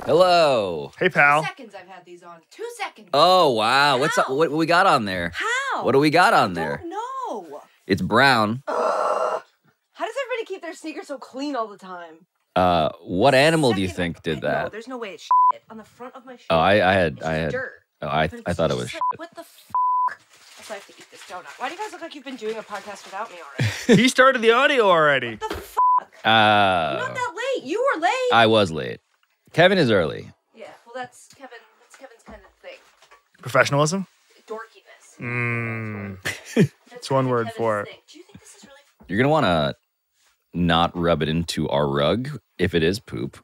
Hello. Hey, pal. 2 seconds I've had these on. 2 seconds. Oh, wow. What's up? How? What we got on there? How? What do we got on there? I don't know. It's brown. How does everybody keep their sneakers so clean all the time? What animal do you think did No, that? there's no way it's shit. On the front of my shoe. Oh, I it's had. just dirt. Oh, I But it's thought it just was shit. like, what the f***? Also, I have to eat this donut. Why do you guys look like you've been doing a podcast without me already? He started the audio already. What the f***? You're Uh, not that late. You were late. I was late. Kevin is early. Yeah, well, that's Kevin's kind of thing. Professionalism? Dorkiness. That's one word for it. Do you think this is really... You're gonna want to not rub it into our rug if it is poop.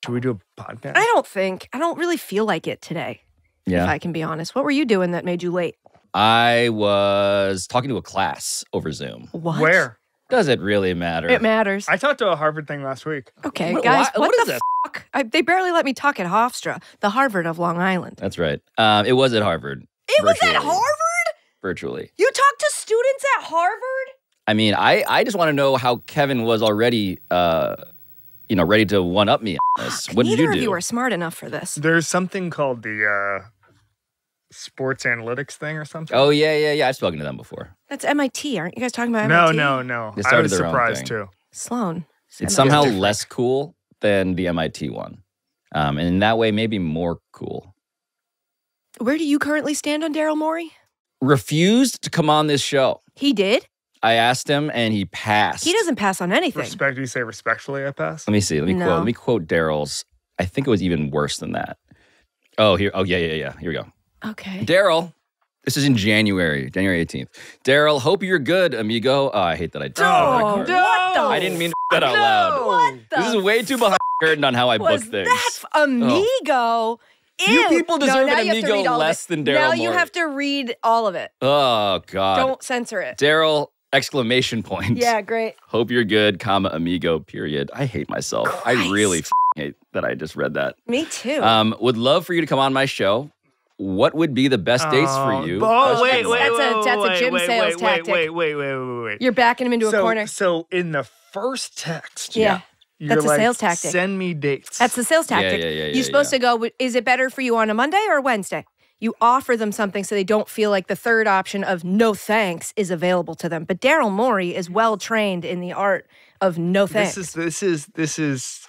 Should we do a podcast? I don't really feel like it today, Yeah. if I can be honest. What were you doing that made you late? I was talking to a class over Zoom. What? Where? Does it really matter? It matters. I talked to a Harvard thing last week. Okay, What- guys, what what is the that? fuck? They barely let me talk at Hofstra, the Harvard of Long Island. That's right. It was at Harvard. It was at virtually. Harvard? Virtually. You talked to students at Harvard? I mean, I just want to know how Kevin was already, ready to one-up me on this. What did Neither you do? of you are smart enough for this. There's something called the sports analytics thing or something. Oh, yeah. I've spoken to them before. That's MIT, aren't you guys talking about No, MIT? no. They I started was their own surprised thing. too. Sloan. It's somehow less cool than the MIT one. And in that way, maybe more cool. Where do you currently stand on Daryl Morey? Refused to come on this show. He did? I asked him, and he passed. He doesn't pass on anything. Respect? Do you say respectfully? I pass. Let me see. Let No. me quote Daryl's. I think it was even worse than that. Oh, here. Oh, yeah. Here we go. Okay. Daryl, this is in January 18th. Daryl, hope you're good, amigo. Oh, I hate that I did that. Oh, card. what the I didn't mean to say that out loud. What the This is way too behind the curtain on how I book was things. that amigo? You Ew. people No, deserve now an you have to amigo read all of less it. than Daryl Now you Morey. have to read all of it. Oh, God. Don't censor it. Daryl, exclamation point. Yeah, great. Hope you're good, comma, amigo, period. I hate myself. I really hate that I just read that. Me too. Would love for you to come on my show. What would be the best dates for you? Oh, wait. That's a gym sales tactic. Wait. You're backing him into a corner. So in the first text, Yeah. you're That's a like, sales tactic. Send me dates. That's the sales tactic. Yeah, You're supposed to go, is it better for you on a Monday or a Wednesday? You offer them something so they don't feel like the third option of no thanks is available to them. But Daryl Morey is well trained in the art of no thanks. This is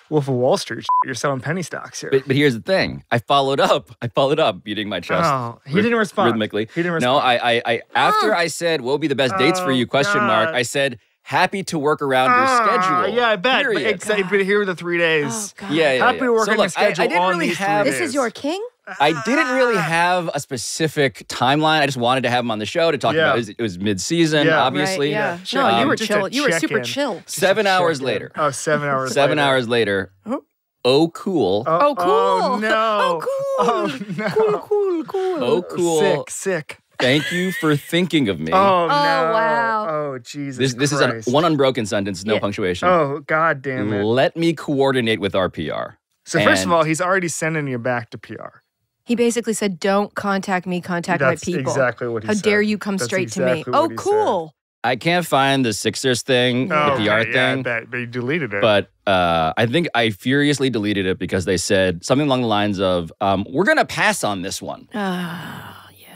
Wolf of Wall Street. You're selling penny stocks here. But here's the thing. I followed up, beating my chest. Oh, he didn't respond. Rhythmically. He didn't No, respond. I after I said, what would be the best dates for you, question mark, God. I said, happy to work around your schedule. Yeah, I bet. Period. But here are the 3 days. Oh, God. Yeah. Happy to work So on the look, schedule I didn't on really these 3 have, days. This is your king? I didn't really have a specific timeline. I just wanted to have him on the show to talk Yeah. about it. It was mid-season, Yeah. obviously. Right, yeah. Check No, in. you were Just chill. a You were super check-in. chill. 7 hours Check in. later. Oh, 7 hours 7 later. hours later. Oh. Oh, cool. Oh, cool. Oh, no. Oh, cool. Oh, no. Cool. Oh, cool. Sick. Thank you for thinking of me. Oh, no. wow. Oh, Jesus This is Christ. one unbroken sentence, no Yeah. punctuation. Oh, God damn it. Let me coordinate with our PR. So first of And- all, he's already sending you back to PR. He basically said, don't contact me, contact my That's people. exactly what he How said. dare you come That's straight to me? exactly Oh, what he cool. I can't find the Sixers thing, Oh, the PR okay, yeah, I thing. bet, but you deleted it. But I think I furiously deleted it because they said something along the lines of, we're going to pass on this one. Ah, yeah.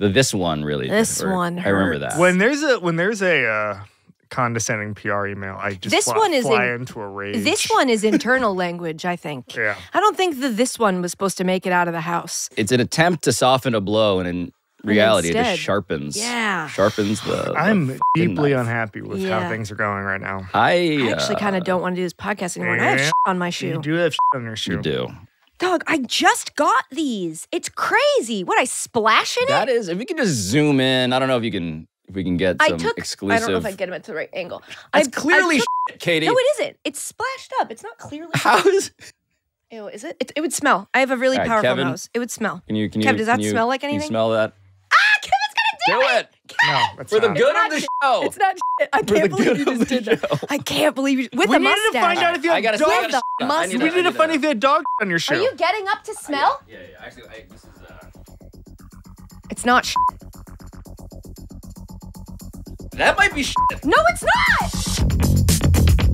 This one really This hurt. one I remember hurts. that. when there's a condescending PR email, I just This one is fly in- into a rage. This one is internal language, I think. Yeah. I don't think that this one was supposed to make it out of the house. It's an attempt to soften a blow, and in reality, it instead- just sharpens. Yeah. Sharpens the I'm fucking deeply knife. unhappy with Yeah. how things are going right now. I actually kind of don't want to do this podcast anymore. And I have yeah. shit on my You shoe. do have on your shoe. You do. Dog, I just got these. It's crazy. What, I splash in it? That is, if we can just zoom in, I don't know if we can get some exclusive. I don't know if I get them at the right angle. That's I clearly took- shit, Katie. No, it isn't. It's splashed up. It's not clearly. How is? Ew, is it? It would smell. I have a really All right, powerful Kevin. nose. It would smell. Can you? Kev, does that can you- smell like Can you anything? smell that? Kevin's gonna Do it No, that's for the not. good not of the shit. show. It's not shit. I For the can't believe good you of just the did that. show. I can't believe you. With We the needed mustache. to find out if you I had gotta dog. say, With the mustache. We need to find if you had dog on your shoe. Are you getting up to smell? Yeah. Actually, this is. It's not shit. That might be shit. No, it's not.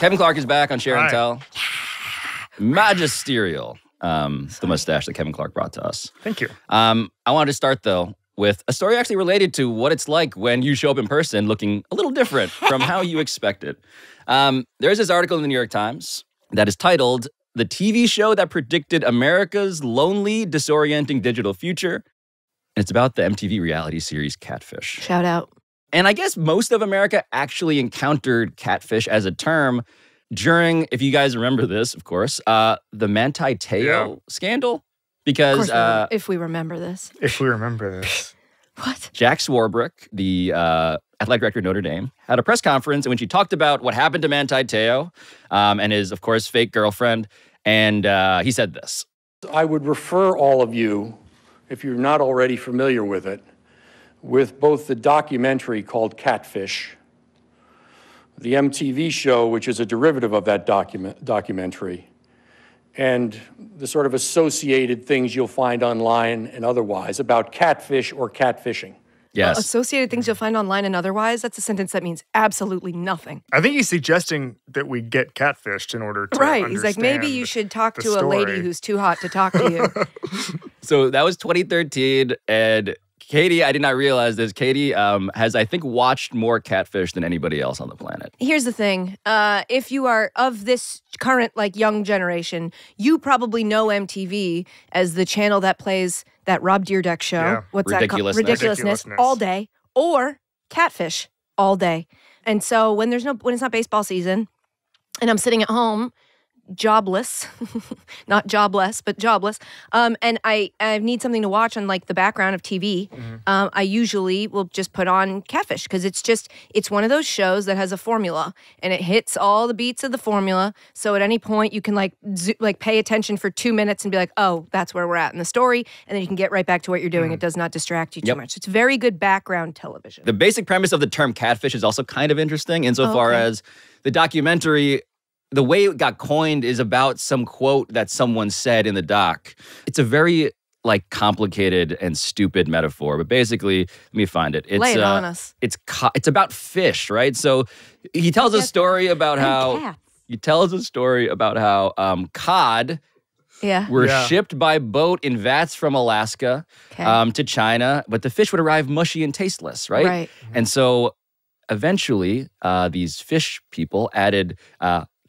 Kevin Clark is back on Share and Hi. Tell. Magisterial. The mustache that Kevin Clark brought to us. Thank you. I wanted to start, though, with a story actually related to what it's like when you show up in person looking a little different from how you expected. There's this article in the New York Times that is titled, "The TV Show That Predicted America's Lonely, Disorienting Digital Future." And it's about the MTV reality series Catfish. Shout out. And I guess most of America actually encountered catfish as a term during, if you guys remember this, of course, the Manti Te'o scandal. Because If we remember this. If we remember this. What? Jack Swarbrick, the athletic director of Notre Dame, had a press conference in which he talked about what happened to Manti Te'o and his, of course, fake girlfriend. And he said this. I would refer all of you, if you're not already familiar with it, with both the documentary called Catfish, the MTV show, which is a derivative of that documentary, and the sort of associated things you'll find online and otherwise about catfish or catfishing. Yes. Associated things you'll find online and otherwise, that's a sentence that means absolutely nothing. I think he's suggesting that we get catfished in order to Right. He's like, maybe understand you should talk the to a lady story. who's too hot to talk to you. So that was 2013. And Katie, I did not realize this. Katie has, I think, watched more Catfish than anybody else on the planet. Here's the thing. If you are of this current, young generation, you probably know MTV as the channel that plays that Rob Dyrdek show. Yeah. What's that called? Ridiculousness. Ridiculousness all day, or Catfish all day. And so when it's not baseball season, and I'm sitting at home, jobless, not jobless, but jobless, and I need something to watch on the background of TV, I usually will just put on Catfish because it's one of those shows that has a formula and it hits all the beats of the formula. So at any point you can pay attention for 2 minutes and be like, oh, that's where we're at in the story, and then you can get right back to what you're doing. It does not distract you too much. It's very good background television. The basic premise of the term catfish is also kind of interesting insofar as the documentary, the way it got coined is about some quote that someone said in the doc. It's a very complicated and stupid metaphor, but basically, let me find it. It's, Lay it on us. It's about fish, right? So he tells a story about how cod were shipped by boat in vats from Alaska to China, but the fish would arrive mushy and tasteless, right? Right. And so eventually, these fish people added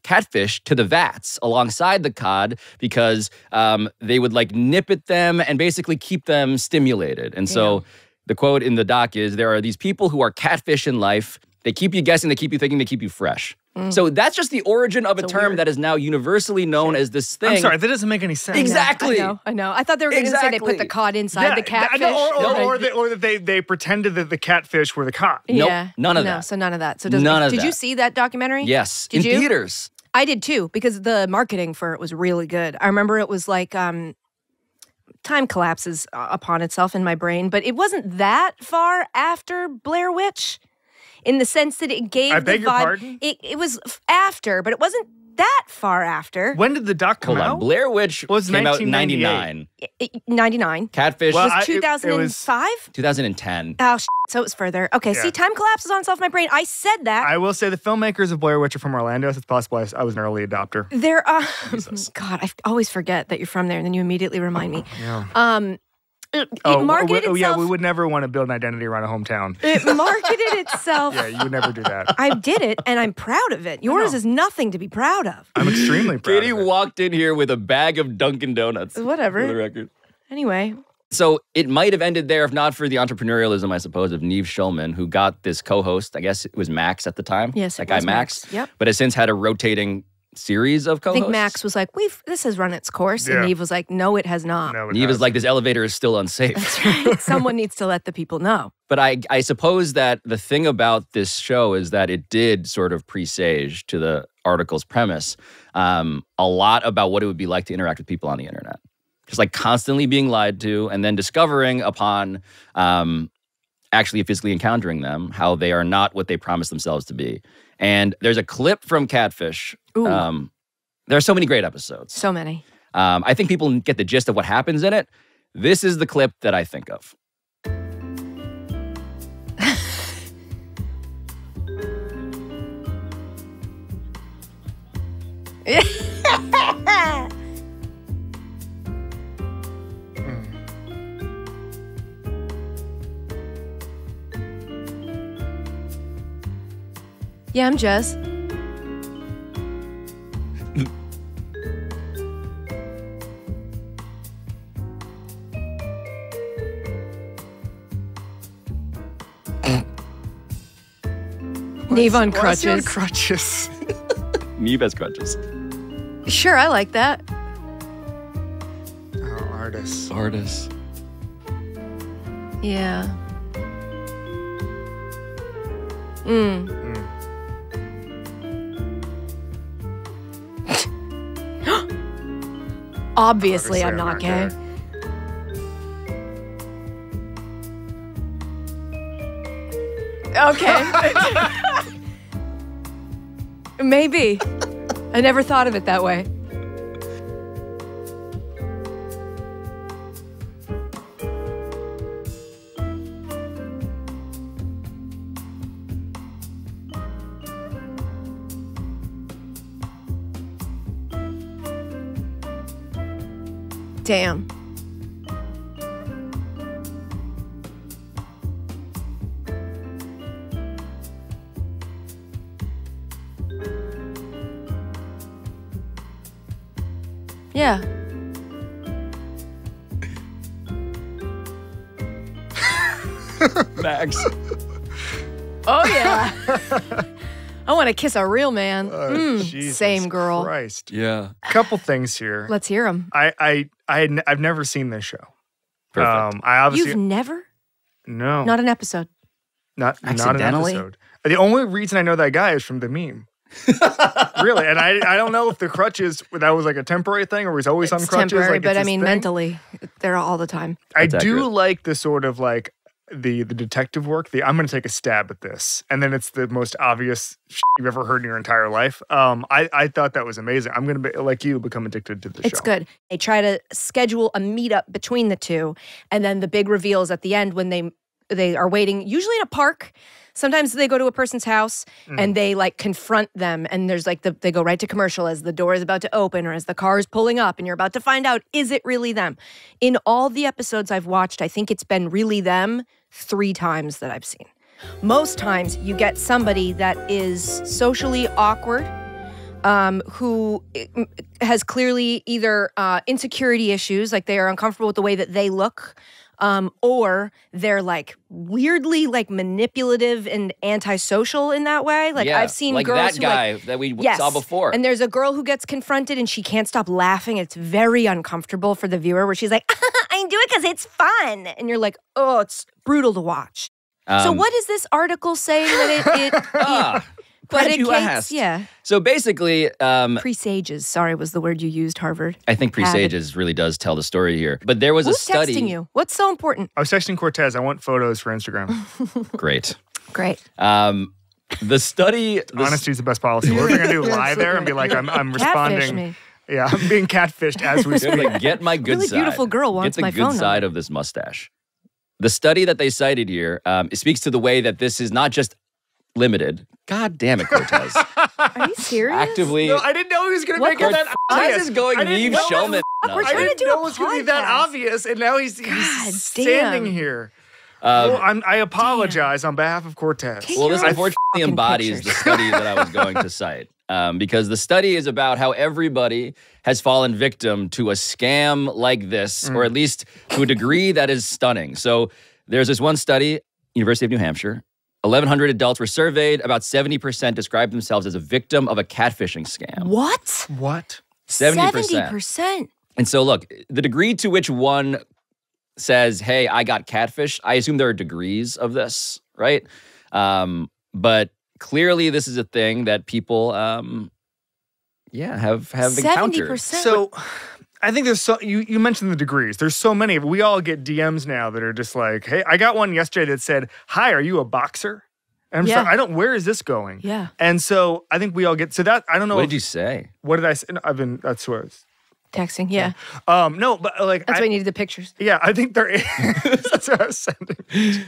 catfish to the vats alongside the cod because they would nip at them and basically keep them stimulated. And so the quote in the doc is, there are these people who are catfish in life. They keep you guessing, they keep you thinking, they keep you fresh. So that's just the origin of a term that is now universally known as this thing. I'm sorry, that doesn't make any sense. Exactly. I know. I thought they were going to say they put the cod inside the catfish. Or that they pretended that the catfish were the cod. Nope, Yeah. none of that. So none of that. So did you see that documentary? Yes, Did in you? theaters. I did too, because the marketing for it was really good. I remember it was time collapses upon itself in my brain, but it wasn't that far after Blair Witch in the sense that it gave I beg the your vibe. pardon? It was after, but it wasn't that far after. When did the doc come Hold out? on. Blair Witch Was came out in 1998. 99. 99. Catfish Well, Was it 2005? 2010. Oh, so it was further. Okay, Yeah. see, time collapses on itself in my brain. I said that. I will say the filmmakers of Blair Witch are from Orlando, so it's possible I was an early adopter. There are, God, I always forget that you're from there, and then you immediately remind me. Yeah. It marketed itself. Yeah, we would never want to build an identity around a hometown. It marketed itself. Yeah, you would never do that. I did it, and I'm proud of it. Yours is nothing to be proud of. I'm extremely proud Katie of it. walked in here with a bag of Dunkin' Donuts. Whatever. For the record. Anyway, So it might have ended there if not for the entrepreneurialism, I suppose, of Neve Schulman, who got this co-host. I guess it was Max at the time. Yes, that it guy was Max. Yep. But has since had a rotating series of I co-hosts. think Max was like, this has run its course. Yeah. And Neve was like, no, it has not. No, it Neve is hasn't. like, this elevator is still unsafe. That's right. Someone needs to let the people know. But I suppose that the thing about this show is that it did sort of presage to the article's premise a lot about what it would be like to interact with people on the internet. Just constantly being lied to and then discovering upon actually physically encountering them how they are not what they promised themselves to be. And there's a clip from Catfish. Ooh. There are so many great episodes. So many. I think people get the gist of what happens in it. This is the clip that I think of. Yeah, I'm Jess. Neve on crutches. Why is he on crutches? Neve has crutches. Sure, I like that. Oh, artists. Artists. Yeah. Obviously, I'm not gay. Okay. Maybe. I never thought of it that way. Damn. Yeah. Max. Oh, yeah. I want to kiss a real man. Jesus Same girl. Christ. Yeah. Couple things here. Let's hear him. I've never seen this show. Perfect. I obviously You've never? no, Not an episode. not an Accidentally? episode. The only reason I know that guy is from the meme. Really, and I don't know if the crutches that was like a temporary thing or he's always on It's crutches. temporary, like, but it's I his mean, thing. mentally, they're all the time. I That's do accurate. like the sort of like the detective work. I'm going to take a stab at this, and then it's the most obvious shit you've ever heard in your entire life. I thought that was amazing. I'm going to be like you, become addicted to the show. It's good. They try to schedule a meetup between the two, and then the big reveal is at the end when they are waiting, usually in a park. Sometimes they go to a person's house and they like confront them, and there's like they go right to commercial as the door is about to open or as the car is pulling up, and you're about to find out, is it really them? In all the episodes I've watched, I think it's been really them 3 times that I've seen. Most times you get somebody that is socially awkward, who has clearly either insecurity issues, like they are uncomfortable with the way that they look, or they're like weirdly like manipulative and antisocial in that way. Like Yeah, I've seen like girls that who guy like, that we yes. saw before. And there's a girl who gets confronted and she can't stop laughing. It's very uncomfortable for the viewer where she's like, I do it because it's fun. And you're like, oh, it's brutal to watch. So what is this article saying that Glad you asked. Yeah. So basically, Presages, sorry, was the word you used, Harvard. I think presages really does tell the story here. But there was Who's a study. texting you? What's so important? I was texting Cortez. I want photos for Instagram. Great. Great. The study. Honesty is the best policy. What are we gonna do? Lie there and be like, I'm Catfish responding. me. Yeah, I'm being catfished as we speak. Like, get my good Really side. beautiful girl wants Get the my good phone side number. of this mustache. The study that they cited here it speaks to the way that this is not just limited. God damn it, Cortez. Are you serious? Actively. No, I didn't know he was gonna make it that Cortez obvious. is going I didn't Neve know- Shulman. We're I trying to didn't do know a it was gonna be that podcast. obvious, and now he's God standing damn. here. Well, I apologize on behalf of Cortez. Take Well, this your own unfortunately fucking embodies pictures. the study that I was going to cite. Because the study is about how everybody has fallen victim to a scam like this, or at least to a degree that is stunning. So there's this one study, University of New Hampshire. 1,100 adults were surveyed. About 70% described themselves as a victim of a catfishing scam. What? What? 70%. 70%. And so, look, the degree to which one says, hey, I got catfished, I assume there are degrees of this, right? But clearly, this is a thing that people, have encountered. 70%. So, I think there's so you mentioned the degrees. There's so many. We all get DMs now that are just like, "Hey, I got one yesterday that said, "Hi, are you a boxer?" And I'm Yeah. sorry, I don't. Where is this going? Yeah. And so I think we all get. So that I don't know. What if- did you say? What did I say? No, that's what. I was- Texting, yeah. No, but like That's why I needed the pictures. Yeah, I think there is. That's what I was sending.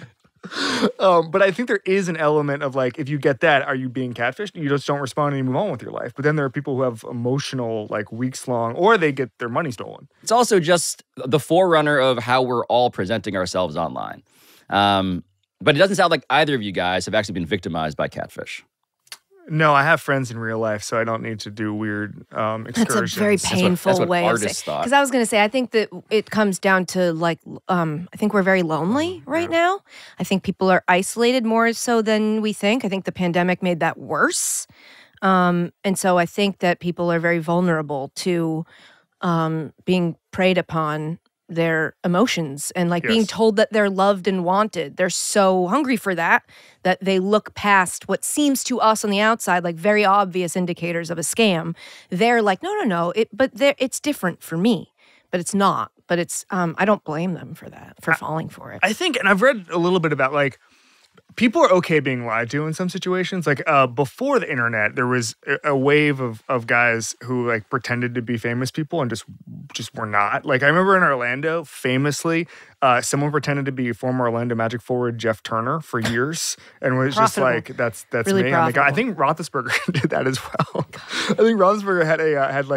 But I think there is an element of like, if you get that, are you being catfished? You just don't respond and you move on with your life. But then there are people who have emotional, like weeks long, or they get their money stolen. It's also just the forerunner of how we're all presenting ourselves online. But it doesn't sound like either of you guys have actually been victimized by catfish. No, I have friends in real life, so I don't need to do weird excursions. That's a very painful that's what way of artists saying. thought. Because I was going to say, I think that it comes down to like, I think we're very lonely right now. I think people are isolated more so than we think. I think the pandemic made that worse. And so I think that people are very vulnerable to being preyed upon their emotions and like being told that they're loved and wanted. They're so hungry for that they look past what seems to us on the outside like very obvious indicators of a scam. They're like, no, it's different for me, but it's not. But it's I don't blame them for that, for falling for it. I think, and I've read a little bit about like people are okay being lied to in some situations. Like before the internet, there was a wave of guys who like pretended to be famous people and just were not. Like I remember in Orlando, famously, someone pretended to be former Orlando Magic forward Jeff Turner for years and was just like, that's really me. I'm like, I profitable. think Roethlisberger did that as well. I think Roethlisberger had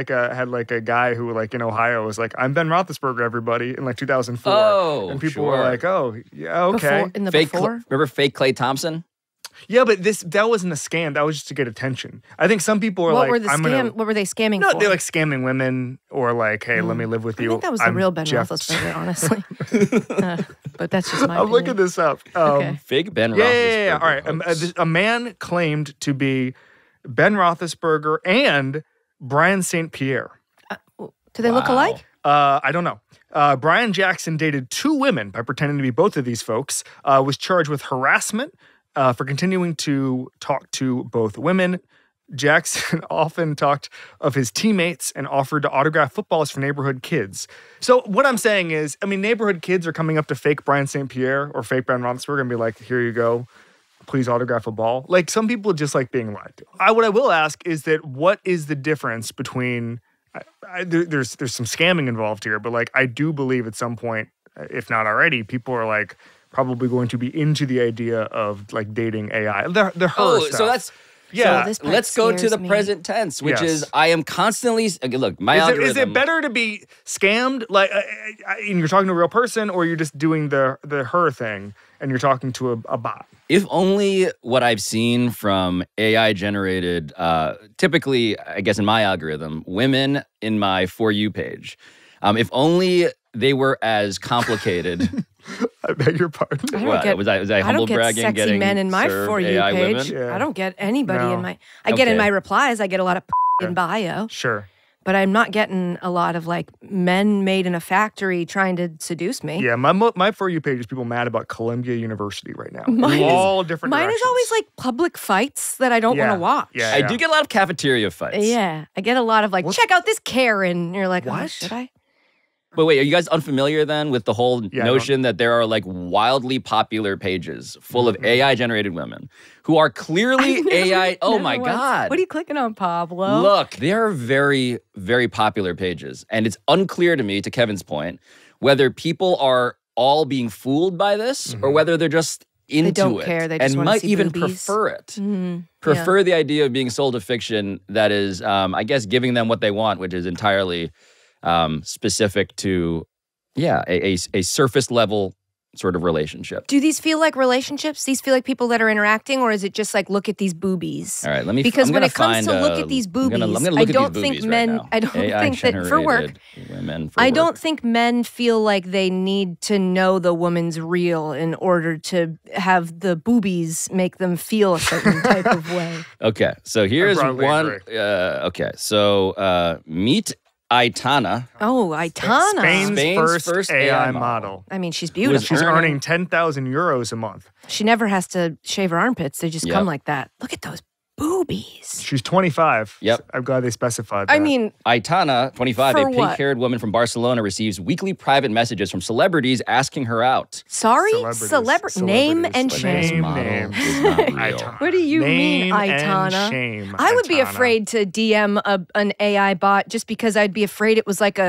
like a guy who like in Ohio was like, I'm Ben Roethlisberger, everybody, in like 2004. Oh, and people sure. were like, oh, yeah, okay. Before? Remember fake Klay Thompson? Yeah, but that wasn't a scam. That was just to get attention. I think some people were What like, were the what were they scamming No, for? they're like scamming women or like, hey, let me live with you. I think that was the real Ben Jeff- Roethlisberger, honestly. But that's just my I'm opinion. looking this up. Okay. Fake Ben Yeah. Roethlisberger. All right. hoax. A man claimed to be Ben Roethlisberger and Brian St. Pierre. Do they look alike? I don't know. Brian Jackson dated 2 women by pretending to be both of these folks, was charged with harassment for continuing to talk to both women. Jackson often talked of his teammates and offered to autograph footballs for neighborhood kids. So what I'm saying is, I mean, neighborhood kids are coming up to fake Brian St. Pierre or fake Ben Roethlisberger and be like, here you go. Please autograph a ball. Like some people just like being lied to. What I will ask is that what is the difference between there's some scamming involved here, but like I do believe at some point, if not already, people are like probably going to be into the idea of like dating AI. The her stuff. So that's yeah. So this part let's go to scares the me. present tense, which Yes. is I am constantly look. My algorithm. Is it better to be scammed like and you're talking to a real person, or you're just doing the her thing and you're talking to a bot? If only what I've seen from AI generated, typically, I guess in my algorithm, women in my For You page, if only they were as complicated. I beg your pardon. I don't What, get, was I I humble don't get bragging sexy getting men in my served For You AI page. women? Yeah. I don't get anybody No. in my... I get in Okay. my replies, I get a lot of in bio, Sure. but I'm not getting a lot of like men made in a factory trying to seduce me. Yeah, my For You page is people mad about Columbia University right now. Mine is- all different Mine directions. is always like public fights that I don't want to watch. Yeah, I do get a lot of cafeteria fights. Yeah, I get a lot of like, check out this Karen. And you're like, oh, What? should I? But wait, are you guys unfamiliar then with the whole Yeah, I notion that there are like wildly popular pages full of AI generated women who are clearly AI? Oh Never my once. God. What are you clicking on, Pablo? Look, they are very, very popular pages. And it's unclear to me, to Kevin's point, whether people are all being fooled by this or whether they're just into don't it care. They just and wanna might see even boobies. prefer it. Mhm. Prefer the idea of being sold a fiction that is, I guess, giving them what they want, which is entirely specific to, a surface level sort of relationship. Do these feel like relationships? These feel like people that are interacting, or is it just like look at these boobies? All right, let me. Because I'm when gonna it comes to find, look at these boobies, I'm gonna I look at don't these think boobies men. Right now. I don't think that for work. Women for I work. don't think men feel like they need to know the woman's real in order to have the boobies make them feel a certain type of way. Okay, so here's broadly one. agree. Okay, so meet Aitana. Oh, Aitana. Spain's first AI model. model. I mean, she's was beautiful. She's Earning- earning 10,000 euros a month. She never has to shave her armpits. They just Yep. come like that. Look at those boobies. She's 25. Yep. I'm glad they specified that. I mean, Aitana, 25, For a what? pink-haired woman from Barcelona, receives weekly private messages from celebrities asking her out. sorry? Celebrities. Name and Celebrities. shame. Name. Is not real. Aitana. What do you mean, Name and Aitana? shame, I would be Aitana. afraid to DM an AI bot just because I'd be afraid it was like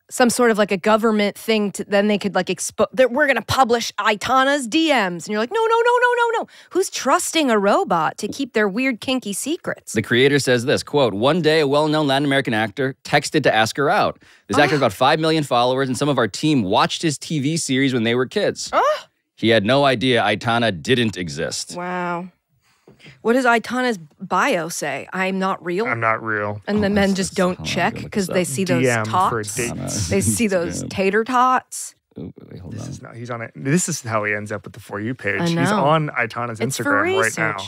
some sort of like a government thing. Then they could like expose that we're going to publish Aitana's DMs. And you're like, no. Who's trusting a robot to keep their weird kinky secrets? The creator says this, quote, one day a well-known Latin American actor texted to ask her out. This actor has about 5 million followers, and some of our team watched his TV series when they were kids. He had no idea Aitana didn't exist. Wow. What does Aitana's bio say? I'm not real. I'm not real. And the men just don't hold on, check I'm gonna look because this they up. see those DM for a tots. date. They see those tater tots. Oh, wait, hold This on. is not. He's on it. This is how he ends up with the For You page. I He's know. on Aitana's It's for Instagram research. right now.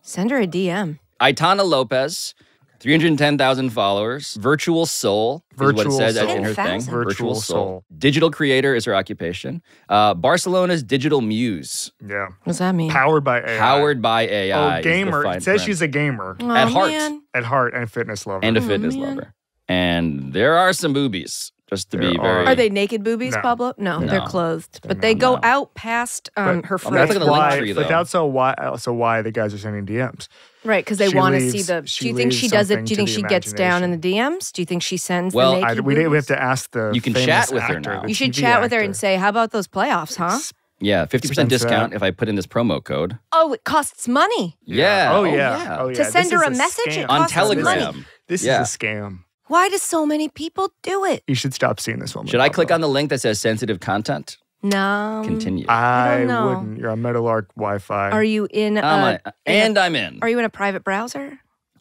Send her a DM. Aitana Lopez, 310,000 followers. Virtual soul is what it Virtual says soul. in her thing. 10,000. Virtual soul. Digital creator is her occupation. Barcelona's digital muse. Yeah. What does that mean? Powered by AI. Powered by AI. Oh, gamer. It says she's a gamer Aw, at heart. man. at heart and fitness lover. And a fitness man. lover. And there are some boobies, just to be There very... Are they naked boobies, No. Pablo? No, they're No. clothed. But not, they go no. out past her I'm frame. not That's looking at the link why. tree, But though. that's why the guys are sending DMs. Right, because they She want to see leaves- the. she Do you think she leaves does it? something Do you think to she the gets down in the DMs? Do you think she sends Well, the naked We have boobies? to ask the. You can famous chat with her actor, now. the You should TV chat with her actor. and say, "How about those playoffs, huh?" Yeah, 50% Expense discount that. if I put in this promo code. Oh, it costs money Yeah. Oh yeah. Oh yeah. to send This her is a message. It scam. On costs Telegram. money. This Yeah. is a scam. Why do so many people do it? You should stop seeing this woman. Should I click on the link that says sensitive content? No. Continue. I don't know. wouldn't. You're on Metalark Wi-Fi. Are you in I'm a? I'm in. Are you in a private browser?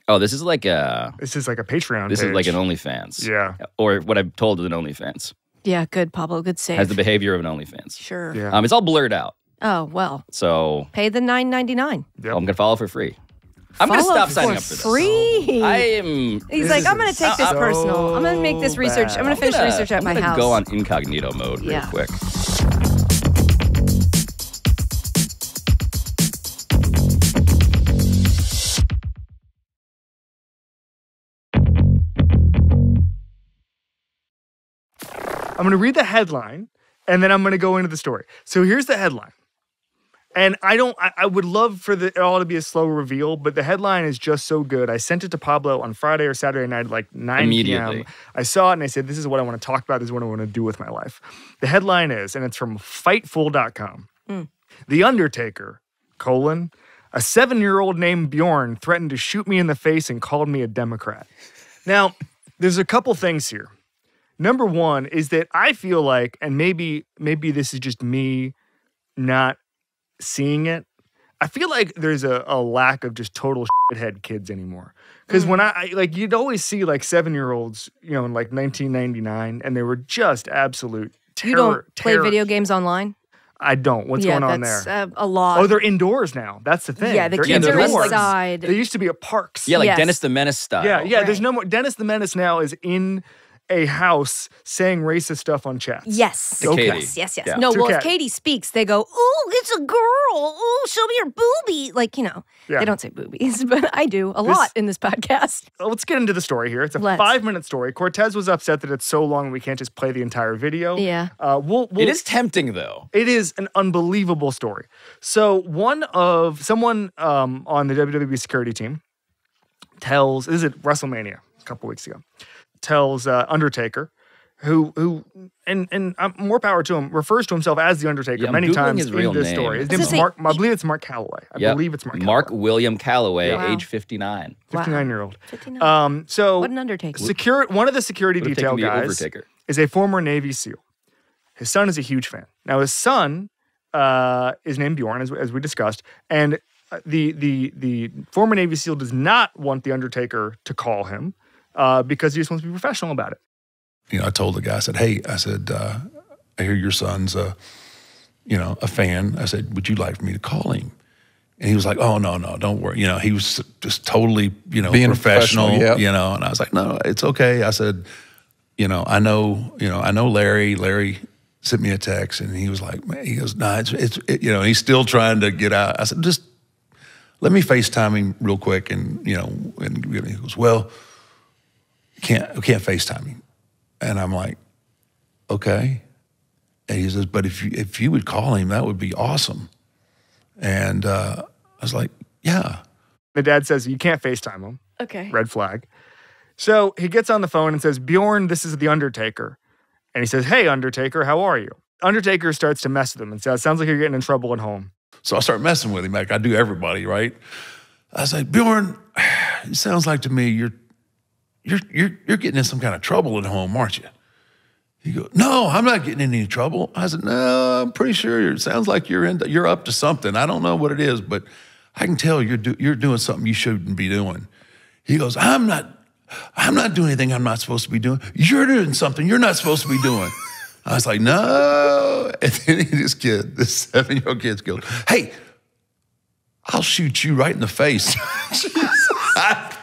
Oh, this is like a... This is like a Patreon. This is page. like an OnlyFans. Yeah. Or what I'm told is an OnlyFans. Yeah, good, Pablo. Good save. Has the behavior of an OnlyFans. Sure. Yeah. It's all blurred out. Oh well, So pay the $9.99. Yep. I'm going to follow for free. I'm going to Follow stop signing for up for this. free. I am... He's This like, I'm is going to take this so personal. I'm going to make this research. bad. I'm going to finish the research at I'm my gonna house. go on incognito mode real Yeah. quick. I'm going to read the headline and then I'm going to go into the story. So here's the headline. And I would love for it all to be a slow reveal, but the headline is just so good. I sent it to Pablo on Friday or Saturday night at like 9 Immediately. p.m. I saw it and I said, this is what I want to talk about. This is what I want to do with my life. The headline is, and it's from Fightful.com. The Undertaker, a 7-year-old named Bjorn threatened to shoot me in the face and called me a Democrat. Now, there's a couple things here. Number one is that I feel like, and maybe this is just me not seeing it, I feel like there's a lack of just total shithead kids anymore. Because when I like, you'd always see like 7-year-olds, in like 1999, and they were just absolute terror. You don't play terror. video games online? I don't. What's going on that's, there? a lot. Oh, they're indoors now. That's the thing. Yeah, the They're kids are indoors. inside. They used to be at parks. Yeah, like Yes. Dennis the Menace style. Yeah. There's Right. no more. Dennis the Menace now is in a house saying racist stuff on chats. Yes. To Katie. Yes. Yeah. No, To well, if Kat. Katie speaks, they go, "Ooh, it's a girl. Ooh, show me your boobie." Like, Yeah. they don't say boobies, but I do a lot in this podcast. Let's get into the story here. It's a Let's. 5-minute story. Cortez was upset that it's so long we can't just play the entire video. Yeah. We'll It is tempting, though. It is an unbelievable story. So someone on the WWE security team this is at WrestleMania a couple weeks ago, tells Undertaker, who and more power to him, refers to himself as the Undertaker Yeah, I'm many Googling times his in real this name. story. His I was name's gonna Mark. I believe it's Mark Calloway. I Yep. believe it's Mark. Mark Calloway, William Calloway, Wow. age 59. 59-year-old. 59. So What an Undertaker. one of the security Would've detail taken the guys Overtaker. is a former Navy SEAL. His son is a huge fan. Now his son is named Bjorn, as we discussed, and the former Navy SEAL does not want the Undertaker to call him because he just wants to be professional about it. I told the guy, I said, hey, I said, I hear your son's a fan. I said, would you like for me to call him? And he was like, oh, no, don't worry. He was just totally, Being professional, professional, yep. and I was like, no, it's okay. I said, I know Larry. Larry sent me a text and he was like, man, he goes, no, it's he's still trying to get out. I said, just let me FaceTime him real quick. And, and he goes, well, we can't FaceTime him. And I'm like, okay. And he says, but if you would call him, that would be awesome. And I was like, yeah. The dad says, you can't FaceTime him. Okay. Red flag. So he gets on the phone and says, Bjorn, this is the Undertaker. And he says, hey, Undertaker, how are you? Undertaker starts to mess with him and says, sounds like you're getting in trouble at home. So I start messing with him like I do everybody, right? I was like, Bjorn, it sounds like to me you're getting in some kind of trouble at home, aren't you? He goes, no, I'm not getting in any trouble. I said, no, I'm pretty sure it sounds like you're up to something. I don't know what it is, but I can tell you're doing something you shouldn't be doing. He goes, I'm not doing anything I'm not supposed to be doing. You're doing something you're not supposed to be doing. I was like, no. And then this 7-year-old kid goes, hey, I'll shoot you right in the face. I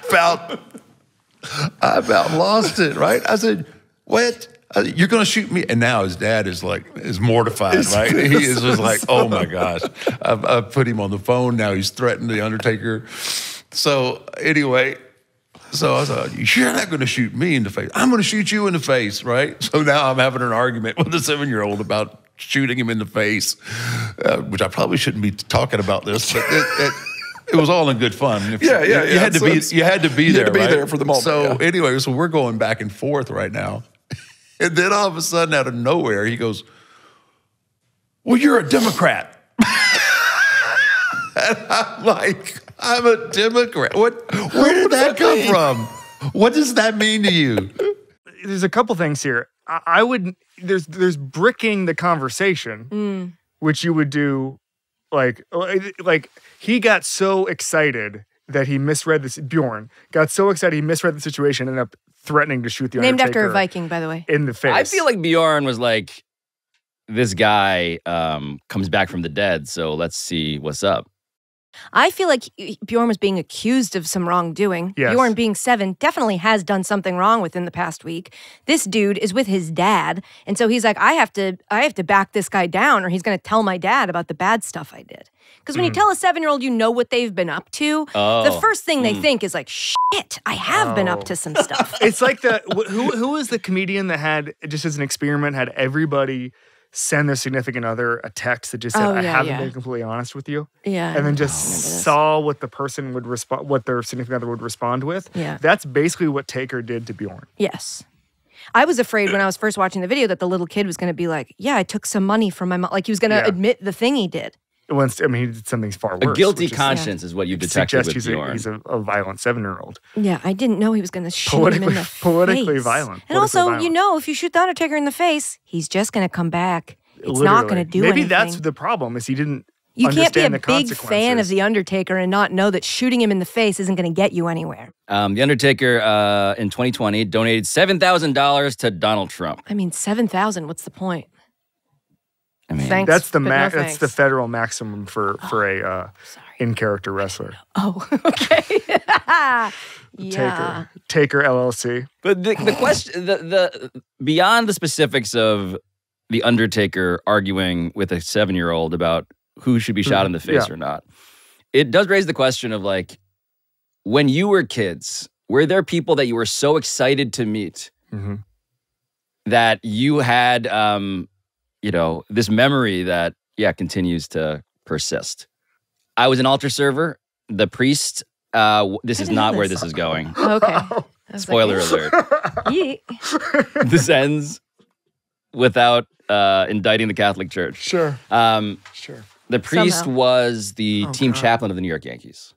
about lost it, right? I said, what? You're going to shoot me? And now his dad is mortified, right? He is just like, oh my gosh. I put him on the phone. Now he's threatened the Undertaker. So anyway, so I was like, you're not going to shoot me in the face. I'm going to shoot you in the face, right? So now I'm having an argument with the 7-year-old about shooting him in the face, which I probably shouldn't be talking about this, but it was all in good fun. You had to be there for the moment. So anyway, so we're going back and forth right now. And then all of a sudden, out of nowhere, he goes, well, you're a Democrat. And I'm like, I'm a Democrat. Where did that come from? What does that mean to you? There's a couple things here. I would, there's bricking the conversation, which you would do like he got so excited that he misread this. Bjorn got so excited he misread the situation and ended up threatening to shoot the Named Undertaker. after a Viking, by the way. In the face. I feel like Bjorn was like, this guy comes back from the dead, so let's see what's up. I feel like Bjorn was being accused of some wrongdoing. Yes. Bjorn, being 7, definitely has done something wrong within the past week. This dude is with his dad, and so he's like, I have to back this guy down, or he's going to tell my dad about the bad stuff I did. Because when you tell a 7-year-old you know what they've been up to, the first thing they think is like, shit, I have been up to some stuff. It's like who was the comedian that had, just as an experiment, had everybody send their significant other a text that just said, I haven't been completely honest with you. Yeah. And then just saw what the person would respond, what their significant other would respond with. Yeah. That's basically what Taker did to Bjorn. Yes. I was afraid when I was first watching the video that the little kid was going to be like, yeah, I took some money from my mom. Like he was going to admit the thing he did. I mean, he did something far worse. A guilty conscience is what you detected with Bjorn. He's a violent 7-year-old. Yeah, I didn't know he was going to shoot him in the face. Politically violent. And also, you know, if you shoot the Undertaker in the face, he's just going to come back. It's not going to do Maybe anything. That's the problem, is he didn't You can't be a understand the big consequences. fan of The Undertaker and not know that shooting him in the face isn't going to get you anywhere. The Undertaker in 2020 donated $7,000 to Donald Trump. I mean, 7,000, what's the point? I mean, Thanks, That's the but no that's thanks. the federal maximum for a in-character wrestler. Oh, okay. Yeah. Taker LLC. but the question, the beyond the specifics of the Undertaker arguing with a 7-year-old about who should be shot in the face or not, it does raise the question of like, when you were kids, were there people that you were so excited to meet that you had, you know, this memory that, continues to persist? I was an altar server. The priest, this is not where this is going. Okay. Spoiler alert. Yeet. This ends without indicting the Catholic Church. Sure. Sure. The priest Somehow. was the team chaplain of the New York Yankees.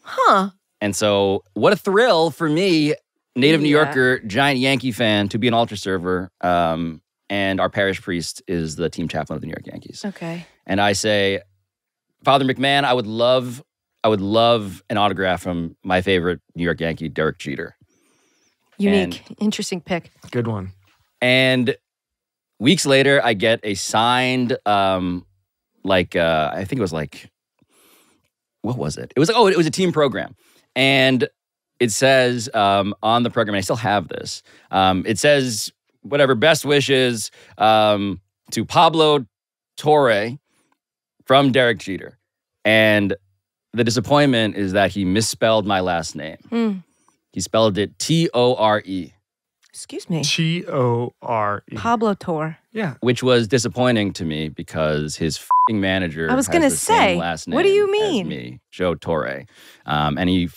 Huh. And so what a thrill for me, native New Yorker, giant Yankee fan, to be an altar server. And our parish priest is the team chaplain of the New York Yankees. Okay. And I say, Father McMahon, I would love an autograph from my favorite New York Yankee, Derek Jeter. Unique. Interesting pick. Good one. And weeks later, I get a signed, I think it was like, what was it? It was like, it was a team program. And it says on the program, and I still have this, it says, whatever, best wishes to Pablo Torre from Derek Jeter. And the disappointment is that he misspelled my last name. He spelled it T-O-R-E. Excuse me. T-O-R-E. Pablo Torre. Yeah. Which was disappointing to me because his f***ing manager I was has gonna the say, same last name what do you as mean? me, Joe Torre. And he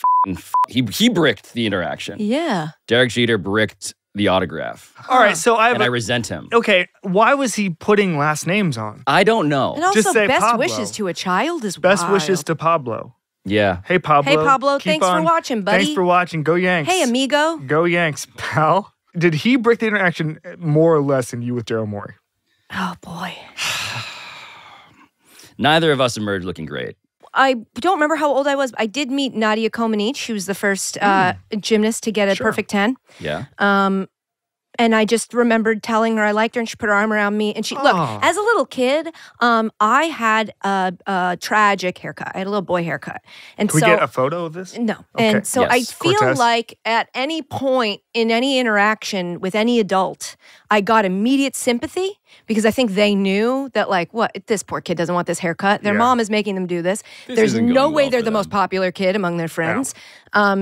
bricked the interaction. Yeah. Derek Jeter bricked the autograph. All right, so I resent him. Okay, why was he putting last names on? I don't know. And also, Just say best Pablo. wishes to a child is Best wild. wishes to Pablo. Yeah. Hey, Pablo. Hey, Pablo, Keep thanks for on. watching, buddy. Thanks for watching. Go Yanks. Hey, amigo. Go Yanks, pal. Did he break the interaction more or less than you with Daryl Morey? Oh, boy. Neither of us emerged looking great. I don't remember how old I was. I did meet Nadia Comaneci. She was the first gymnast to get a perfect 10. Yeah. And I just remembered telling her I liked her, and she put her arm around me. And she, look, as a little kid, I had a tragic haircut. I had a little boy haircut. And Can we get a photo of this? No. Okay. And so I feel Cortez. like at any point in any interaction with any adult, I got immediate sympathy because I think they knew that, like, what, this poor kid doesn't want this haircut. Their mom is making them do this. There's isn't no going way well they're for the most them. popular kid among their friends.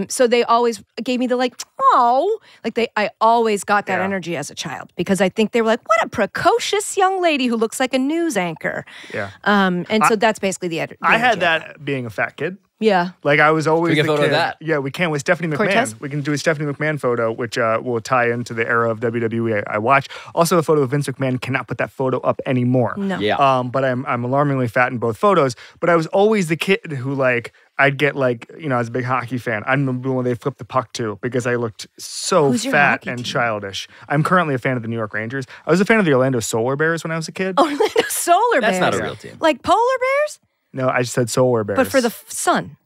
So they always gave me the, like, oh, like I always got that energy as a child because I think they were like, what a precocious young lady who looks like a news anchor. Yeah. And so that's basically the energy. I had that being a fat kid. Yeah. Like I was always Can we get the a photo kid. of that? Yeah, we can with Stephanie McMahon. Cortez? We can do a Stephanie McMahon photo, which will tie into the era of WWE I watch. Also, a photo of Vince McMahon. Cannot put that photo up anymore. No. Yeah. But I'm alarmingly fat in both photos. But I was always the kid who like I'd get like I was a big hockey fan. I'm the one they flipped the puck to because I looked so Who's your fat hockey and team? childish. I'm currently a fan of the New York Rangers. I was a fan of the Orlando Solar Bears when I was a kid. Orlando Solar That's Bears. not a real team. Like polar bears, No, I just said Solar Bears. but for the sun.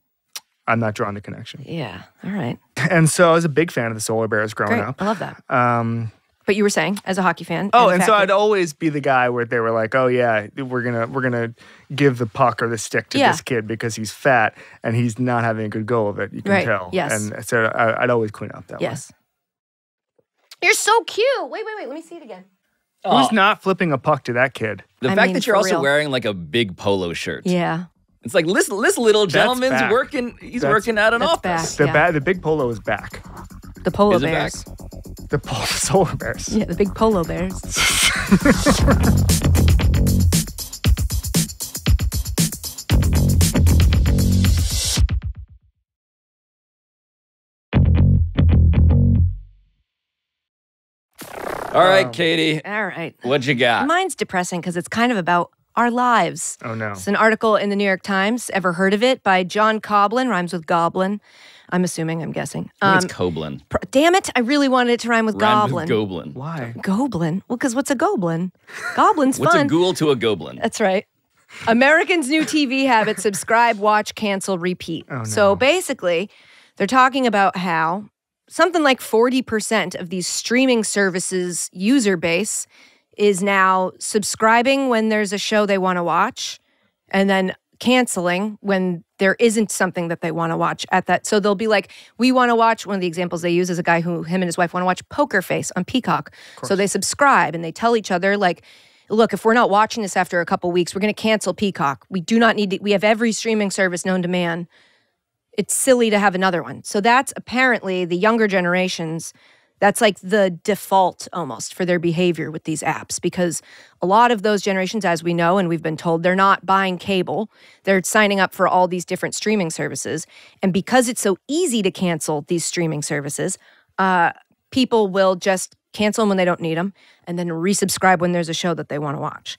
I'm not drawing the connection. Yeah. All right. And so I was a big fan of the Solar Bears growing Great. up. I love that. But you were saying, as a hockey fan. Oh, a and fat so kid- I'd always be the guy where they were like, "Oh yeah, we're gonna give the puck or the stick to this kid because he's fat and he's not having a good go of it. You can Right, tell." yes. And so I'd always clean up that Yes. You're so cute. Wait. Let me see it again. way. Who's not flipping a puck to that kid? The I fact mean, that you're for also real. wearing like a big polo shirt. Yeah. It's like this little gentleman's back. working. He's That's- working out an that's office. back. The big polo is back. The polar Is it bears. back? The Solar Bears. Yeah, the big polo bears. All right, Katie, All right. what you got? Mine's depressing because it's kind of about our lives. Oh no. It's an article in the New York Times. Ever heard of it? By John Coblin. Rhymes with goblin. I'm assuming. I'm guessing. I think it's Koblin. Damn it! I really wanted it to rhyme with Rhymes goblin. with Goblin. Why? Goblin. Well, because what's a goblin? Goblin's What's fun. a ghoul to a goblin? That's right. Americans' new TV habit: subscribe, watch, cancel, repeat. So basically, they're talking about how something like 40% of these streaming services user base is now subscribing when there's a show they want to watch and then canceling when there isn't something that they want to watch at that. So they'll be like, we want to watch, one of the examples they use is a guy who, him and his wife want to watch Poker Face on Peacock. So they subscribe and they tell each other like, look, if we're not watching this after a couple weeks, we're going to cancel Peacock. We do not need to, we have every streaming service known to man. It's silly to have another one. So that's apparently the younger generations, that's like the default almost for their behavior with these apps because a lot of those generations, as we know, and we've been told, they're not buying cable. They're signing up for all these different streaming services. And because it's so easy to cancel these streaming services, people will just cancel them when they don't need them and then resubscribe when there's a show that they want to watch.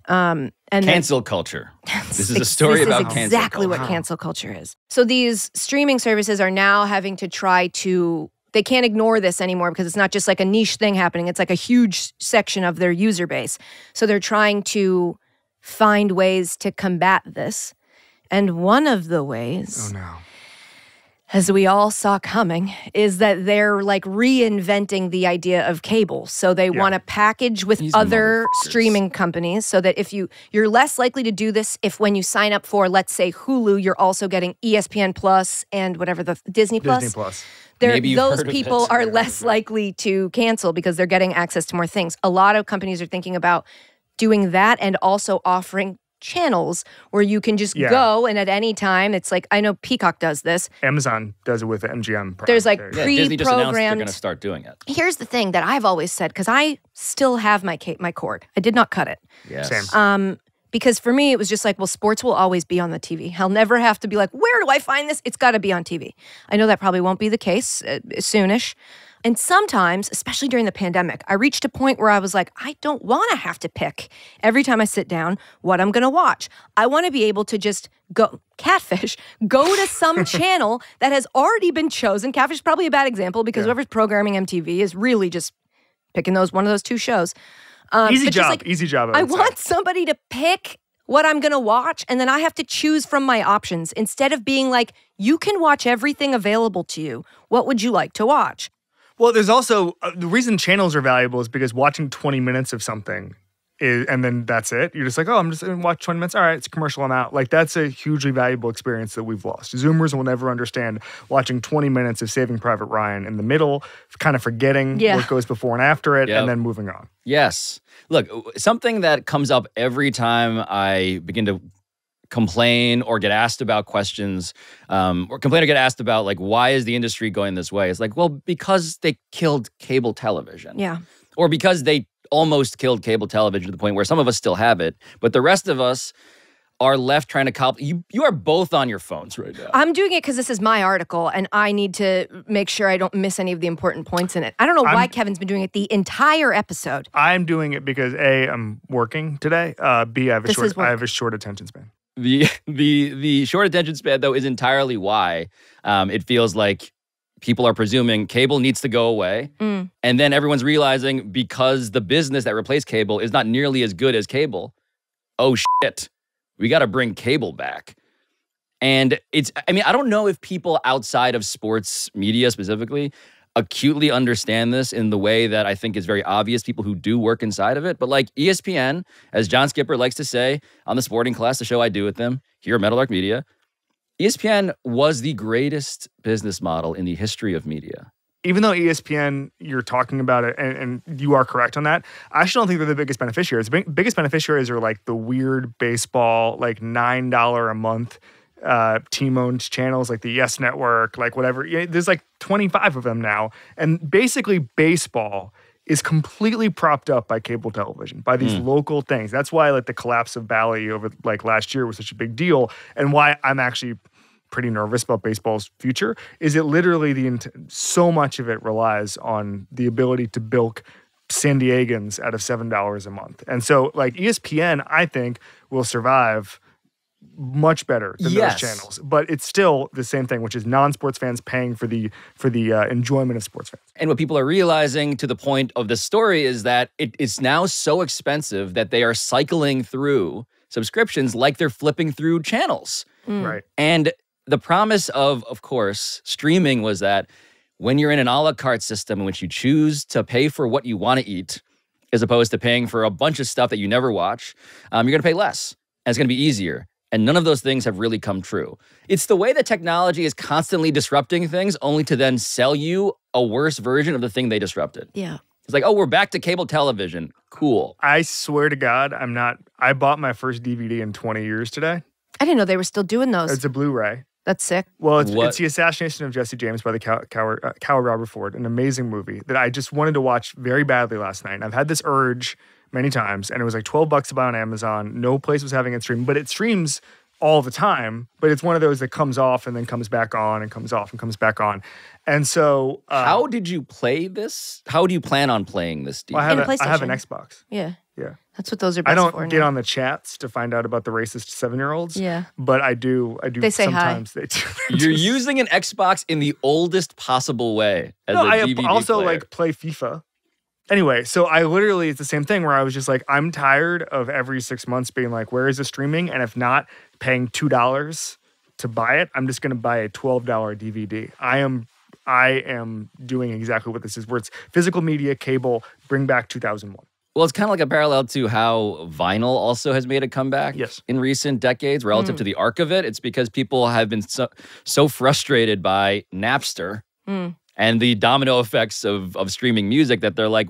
And Cancel culture. This is a story this about is cancel exactly culture. what cancel culture is. So these streaming services are now having to try to, they can't ignore this anymore because it's not just like a niche thing happening. It's like a huge section of their user base. So they're trying to find ways to combat this. And one of the ways, Oh no. as we all saw coming, is that they're like reinventing the idea of cable. So they want to package with These other motherfuckers. streaming companies so that if you're less likely to do this if when you sign up for, let's say, Hulu, you're also getting ESPN Plus and whatever the Disney Plus. Disney Plus. Maybe you've Those heard of people it. are less likely to cancel because they're getting access to more things. A lot of companies are thinking about doing that and also offering channels where you can just go and at any time, it's like, I know Peacock does this. Amazon does it with the MGM Prime. There's like Yeah, Disney just announced they're pre-programmed. going to start doing it. Here's the thing that I've always said, because I still have my cord. I did not cut it. Yes. Same. Because for me, it was just like, well, sports will always be on the TV. I'll never have to be like, where do I find this? It's got to be on TV. I know that probably won't be the case soonish. And sometimes, especially during the pandemic, I reached a point where I was like, I don't want to have to pick every time I sit down what I'm going to watch. I want to be able to just go, Catfish, go to some channel that has already been chosen. Catfish is probably a bad example because whoever's programming MTV is really just picking one of those two shows. Easy but just job. like, Easy job. I would say. want somebody to pick what I'm going to watch, and then I have to choose from my options instead of being like, you can watch everything available to you. What would you like to watch? Well, there's also the reason channels are valuable is because watching 20 minutes of something and then that's it. You're just like, oh, I'm just going to watch 20 minutes. All right, it's a commercial, I'm out. Like, that's a hugely valuable experience that we've lost. Zoomers will never understand watching 20 minutes of Saving Private Ryan in the middle, kind of forgetting what goes before and after it, and then moving on. Yes. Look, something that comes up every time I begin to complain or get asked about questions, or complain or get asked about, like, why is the industry going this way? It's like, well, because they killed cable television. Yeah. Or because they almost killed cable television to the point where some of us still have it, but the rest of us are left trying to cop. You are both on your phones right now. I'm doing it because this is my article, and I need to make sure I don't miss any of the important points in it. I don't know why Kevin's been doing it the entire episode. I'm doing it because A, I'm working today. B, I have a short attention span. The short attention span, though, is entirely why it feels like people are presuming cable needs to go away. And then everyone's realizing, because the business that replaced cable is not nearly as good as cable, oh shit, we got to bring cable back. And I don't know if people outside of sports media specifically acutely understand this in the way that I think is very obvious, people who do work inside of it. But like ESPN, as John Skipper likes to say on the Sporting Class, the show I do with them here at Meadowlark Media, ESPN was the greatest business model in the history of media. Even though ESPN, you're talking about it, and you are correct on that, I actually don't think they're the biggest beneficiaries. The biggest beneficiaries are like the weird baseball, like $9 a month team-owned channels, like the Yes Network, like whatever. There's like 25 of them now. And basically baseball is completely propped up by cable television, by these local things. That's why like the collapse of Bally over like last year was such a big deal, and why I'm actually pretty nervous about baseball's future is it literally so much of it relies on the ability to bilk San Diegans out of $7 a month. And so like ESPN, I think, will survive much better than those channels, but it's still the same thing, which is non-sports fans paying for the enjoyment of sports fans. And what people are realizing to the point of this story is that it's now so expensive that they are cycling through subscriptions like they're flipping through channels. Right. And the promise of course, streaming was that when you're in an a la carte system in which you choose to pay for what you want to eat, as opposed to paying for a bunch of stuff that you never watch, you're going to pay less, and it's going to be easier. And none of those things have really come true. It's the way that technology is constantly disrupting things only to then sell you a worse version of the thing they disrupted. Yeah. It's like, oh, we're back to cable television. Cool. I swear to God, I bought my first DVD in 20 years today. I didn't know they were still doing those. It's a Blu-ray. That's sick. Well, it's The Assassination of Jesse James by the coward Robert Ford, an amazing movie that I just wanted to watch very badly last night. And I've had this urge many times, and it was like $12 to buy on Amazon. No place was having it streamed, but it streams all the time. But it's one of those that comes off and then comes back on and comes off and comes back on. And so, how did you play this? How do you plan on playing this? Well, I have an Xbox. Yeah. Yeah. That's what those are best for. I don't get on the chats to find out about the racist 7-year-olds. Yeah. But I do they say sometimes hi. They do. You're using an Xbox in the oldest possible way as a DVD I also player. like play FIFA. Anyway, so it's the same thing where I was just like, I'm tired of every 6 months being like, where is the streaming? And if not, paying $2 to buy it, I'm just going to buy a $12 DVD. I am doing exactly what this is, where it's physical media, cable, bring back 2001. Well, it's kind of like a parallel to how vinyl also has made a comeback in recent decades relative to the arc of it. It's because people have been so frustrated by Napster and the domino effects of streaming music that they're like,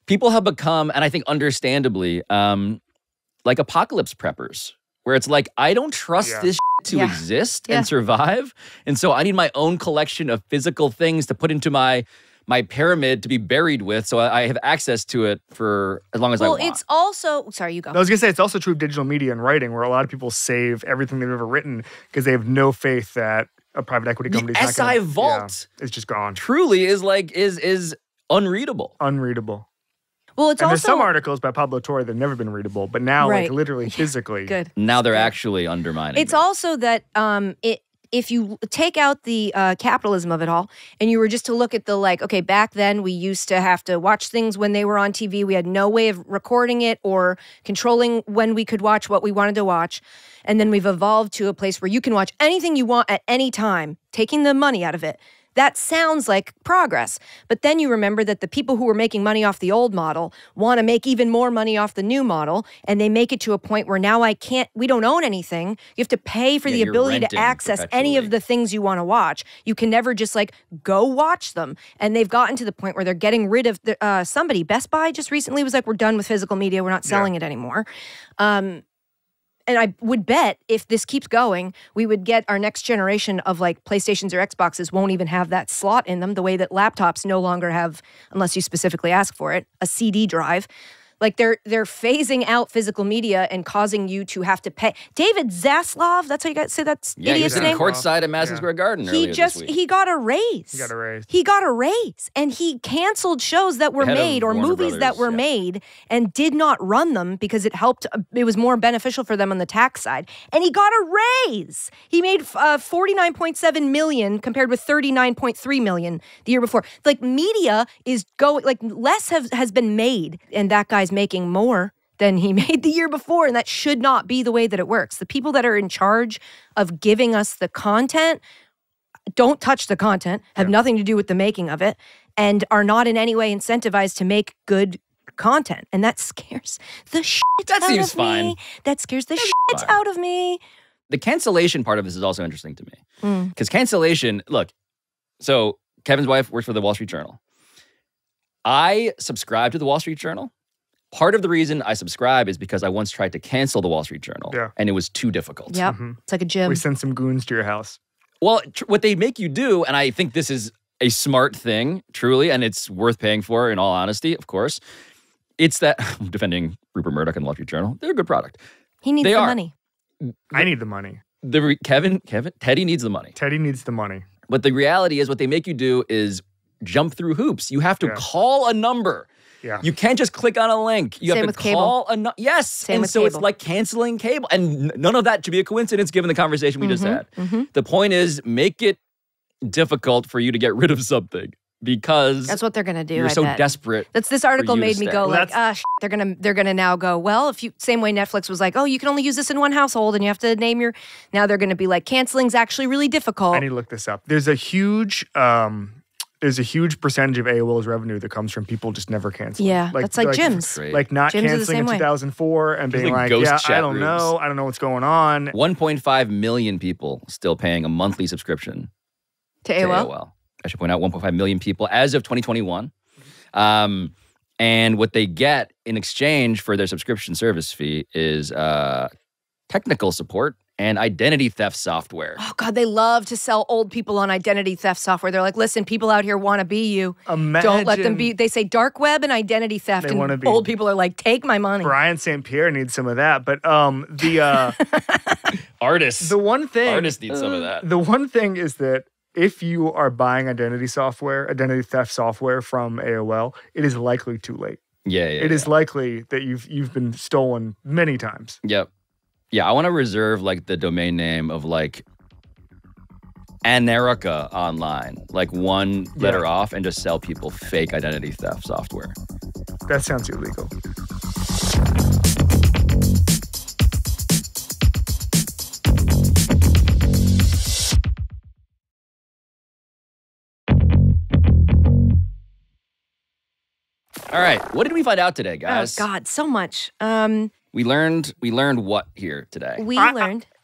people have become, and I think understandably, like apocalypse preppers, where it's like, I don't trust this to exist and survive. And so I need my own collection of physical things to put into my pyramid to be buried with, so I have access to it for as long as I want. Well, it's also... Sorry, you go. I was going to say, it's also true of digital media and writing, where a lot of people save everything they've ever written because they have no faith that a private equity company is not going to... SI Vault it's just gone. Truly is unreadable. Unreadable. Well, it's and also... there's some articles by Pablo Torre that have never been readable, but now, like, literally, physically... Good. Now they're actually undermining It's me. also that if you take out the capitalism of it all and you were just to look at the like, okay, back then we used to have to watch things when they were on TV. We had no way of recording it or controlling when we could watch what we wanted to watch. And then we've evolved to a place where you can watch anything you want at any time, taking the money out of it. That sounds like progress. But then you remember that the people who were making money off the old model want to make even more money off the new model. And they make it to a point where now we don't own anything. You have to pay for the ability to access any of the things you want to watch. You can never just like go watch them. And they've gotten to the point where they're getting rid of somebody. Best Buy just recently was like, we're done with physical media. We're not selling it anymore. And I would bet if this keeps going, we would get our next generation of like PlayStations or Xboxes won't even have that slot in them the way that laptops no longer have, unless you specifically ask for it, a CD drive. Like they're phasing out physical media and causing you to have to pay. David Zaslav, that's how you got to say that's idiot's name. Courtside at Madison Square Garden earlier this week. He got a raise. He got a raise. And he canceled shows that were made or movies that were made and did not run them because it helped. It was more beneficial for them on the tax side. And he got a raise. He made $49.7 million compared with $39.3 million the year before. Like media is going, like less has been made and that guy's making more than he made the year before, and that should not be the way that it works. The people that are in charge of giving us the content don't touch the content, have nothing to do with the making of it, and are not in any way incentivized to make good content. And that scares the shit out of me. That seems fine. That scares the shit out of me. The cancellation part of this is also interesting to me. Because cancellation, look, so Kevin's wife works for the Wall Street Journal. I subscribe to the Wall Street Journal. Part of the reason I subscribe is because I once tried to cancel the Wall Street Journal, and it was too difficult. Yep, it's like a gym. We sent some goons to your house. Well, what they make you do, and I think this is a smart thing, truly, and it's worth paying for in all honesty, of course, it's that, I'm defending Rupert Murdoch and the Wall Street Journal, they're a good product. He needs the money. I need the money. Teddy needs the money. Teddy needs the money. But the reality is what they make you do is jump through hoops. You have to call a number. Yeah. You can't just click on a link. You have to call a yes. Same and with so cable. it's like canceling cable. And none of that should be a coincidence given the conversation we just had. The point is make it difficult for you to get rid of something because that's what they're gonna do. You're so desperate. This article made me go like, they're gonna now go, well, if you same way Netflix was like, oh, you can only use this in one household and you have to name your, now they're gonna be like, canceling's actually really difficult. I need to look this up. There's a huge percentage of AOL's revenue that comes from people just never canceling. Yeah, that's like gyms. Like not gyms canceling in 2004 and being like, I don't know what's going on. 1.5 million people still paying a monthly subscription to AOL. I should point out 1.5 million people as of 2021. And what they get in exchange for their subscription service fee is technical support and identity theft software. Oh, God, they love to sell old people on identity theft software. They're like, listen, people out here want to be you. Don't let them be. They say dark web and identity theft, and old people are like, take my money. Brian St. Pierre needs some of that. But the artists. The one thing. Artists need some of that. The one thing is that if you are buying identity theft software from AOL, it is likely too late. It is likely that you've been stolen many times. Yep. Yeah, I want to reserve like the domain name of like Anerica online, like one letter off, and just sell people fake identity theft software. That sounds illegal. All right, what did we find out today, guys? Oh God, so much. We learned what here today?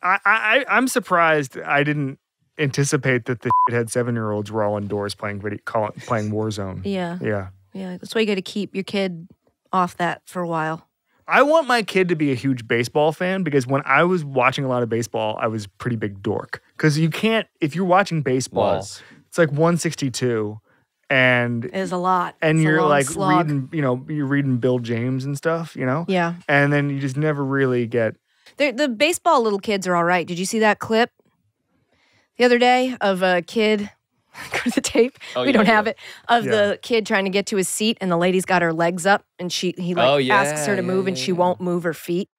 I'm surprised I didn't anticipate that the shithead 7-year-olds were all indoors playing Warzone. Yeah. That's why you got to keep your kid off that for a while. I want my kid to be a huge baseball fan because when I was watching a lot of baseball, I was a pretty big dork. Because you can't, if you're watching baseball, it's like 162. And it is a lot. And it's you're like slog. reading, you're reading Bill James and stuff, Yeah. And then you just never really get. The baseball little kids are all right. Did you see that clip the other day of a kid? Go to the tape. We don't have it. Of the kid trying to get to his seat, and the lady's got her legs up, and he asks her to move, and she won't move her feet.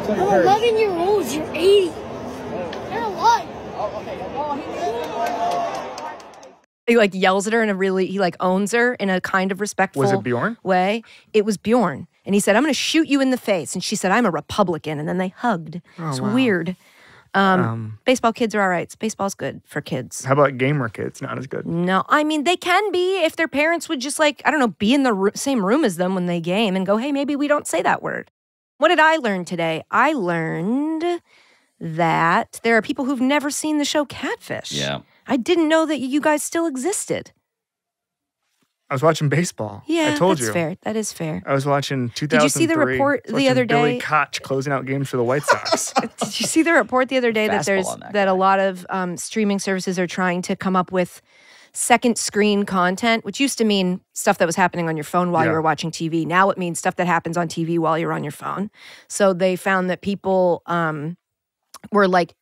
I'm 11 years old. You're 80. You're alive. He like yells at her in a really, he like owns her in a kind of respectful Was it Bjorn? way. It was Bjorn. And he said, I'm going to shoot you in the face. And she said, I'm a Republican. And then they hugged. It's weird. Baseball kids are all right. Baseball's good for kids. How about gamer kids? Not as good. No, I mean, they can be if their parents would just like, I don't know, be in the same room as them when they game and go, hey, maybe we don't say that word. What did I learn today? I learned that there are people who've never seen the show Catfish. Yeah. I didn't know that you guys still existed. I was watching baseball. Yeah, I told that's you. fair. That is fair. I was watching 2003. Did you see the report I was the other watching Billy day? Koch closing out games for the White Sox. Did you see the report the other day that Fastball on that that a guy. lot of streaming services are trying to come up with second screen content, which used to mean stuff that was happening on your phone while you Yeah. were watching TV. Now it means stuff that happens on TV while you're on your phone. So they found that people were like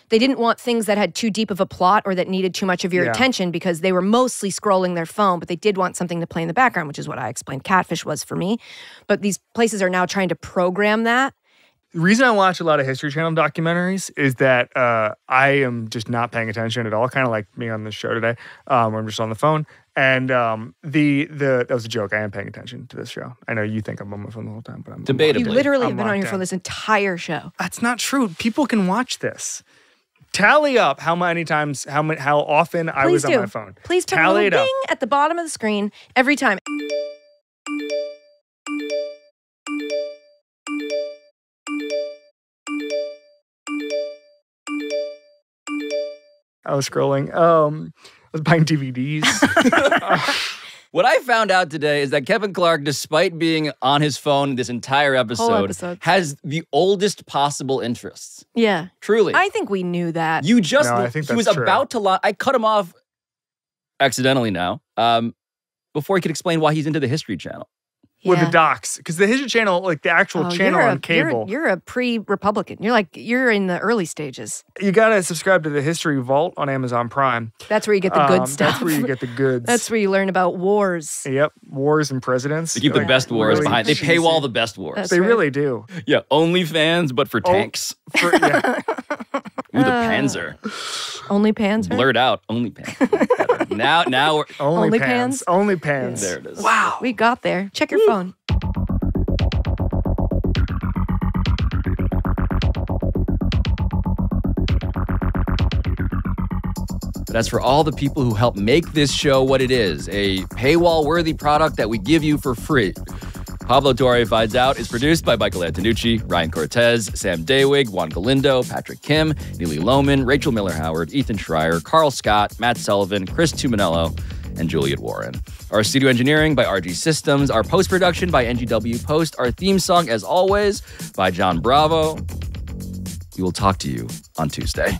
they didn't want things that had too deep of a plot or that needed too much of your Yeah. attention because they were mostly scrolling their phone, but they did want something to play in the background, which is what I explained Catfish was for me. But these places are now trying to program that. The reason I watch a lot of History Channel documentaries is that I am just not paying attention at all, kind of like me on this show today, where I'm just on the phone. And that was a joke. I am paying attention to this show. I know you think I'm on my phone the whole time, but I'm Debatably. You literally I'm have been on locked your phone in. this entire show. That's not true. People can watch this. Tally up how many times, how often I was Please on my phone. Please put a Tally little it up. ding at the bottom of the screen every time. I was scrolling. I was buying DVDs. What I found out today is that Kevin Clark, despite being on his phone this entire episode, episode. has the oldest possible interests. Yeah. Truly. I think we knew that. You just, No, I think he was that's true. about to I cut him off accidentally now, before he could explain why he's into the History Channel. With the Yeah. docs. Because the History Channel, like the actual Oh, channel you're on cable, You're a pre-Republican. You're in the early stages. you got to subscribe to the History Vault on Amazon Prime. That's where you get the good stuff. That's where you get the goods. That's where you learn about wars. Yep. Wars and presidents. They keep the Like, best wars really behind. They cheesy. paywall the best wars. That's They right. really do. Yeah, OnlyFans, but for tanks. Yeah. Ooh, the Panzer. Only pans. right? Blurred out. OnlyPans. now we're... Only OnlyPans? pans. Only pans. There it is. Wow. We got there. Check your phone. But as for all the people who help make this show what it is, a paywall-worthy product that we give you for free. Pablo Torre Finds Out is produced by Michael Antonucci, Ryan Cortez, Sam Daywig, Juan Galindo, Patrick Kim, Neely Lohman, Rachel Miller-Howard, Ethan Schreier, Carl Scott, Matt Sullivan, Chris Tuminello, and Juliet Warren. Our studio engineering by RG Systems, our post-production by NGW Post, our theme song, as always, by John Bravo. We will talk to you on Tuesday.